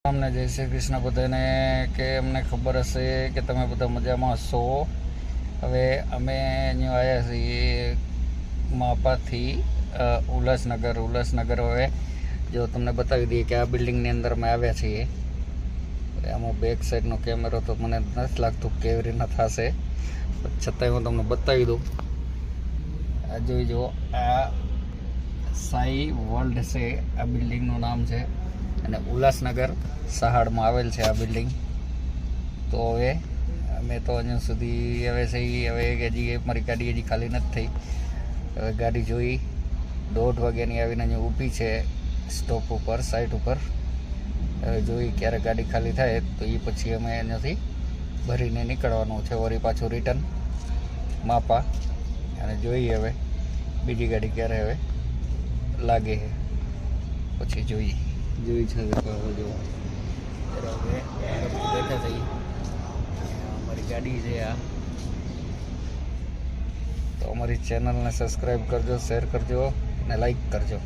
અમને જય શ્રી કૃષ્ણ બધાને કે અમને ખબર હશે કે તમે બધા મજામાં હશો. હવે અમે અહીંયા આવ્યા છીએ માપાથી ઉલ્લાસનગર. હવે જો તમને બતાવી દઈએ કે આ બિલ્ડિંગની અંદર અમે આવ્યા છીએ. આમાં બેક સાઈડનો કેમેરો તો મને નથી લાગતું કેવી રીતના થશે, છતાંય હું તમને બતાવી દઉં. આ જોઈ જો, આ સાઈ વર્લ્ડ છે, આ બિલ્ડિંગનું નામ છે અને ઉલ્લાસનગર સહાડમાં આવેલ છે આ બિલ્ડિંગ. તો હવે અમે તો અહીંયા સુધી હવે હજી મારી ગાડી હજી ખાલી નથી થઈ. હવે ગાડી જોઈ 1:30 વાગ્યાની આવીને અહીંયા ઊભી છે સ્ટોપ ઉપર, સાઇટ ઉપર. હવે જોઈ ક્યારે ગાડી ખાલી થાય તો એ પછી અમે અહીંયાથી ભરીને નીકળવાનું છે વળી પાછું રિટર્ન માપા. અને જોઈએ હવે બીજી ગાડી ક્યારે હવે લાગે છે પછી જોઈ છે જો હવે બેઠા થઈ. અમારી ગાડી છે આ. તો અમારી ચેનલને સબસ્ક્રાઈબ કરજો, શેર કરજો અને લાઈક કરજો.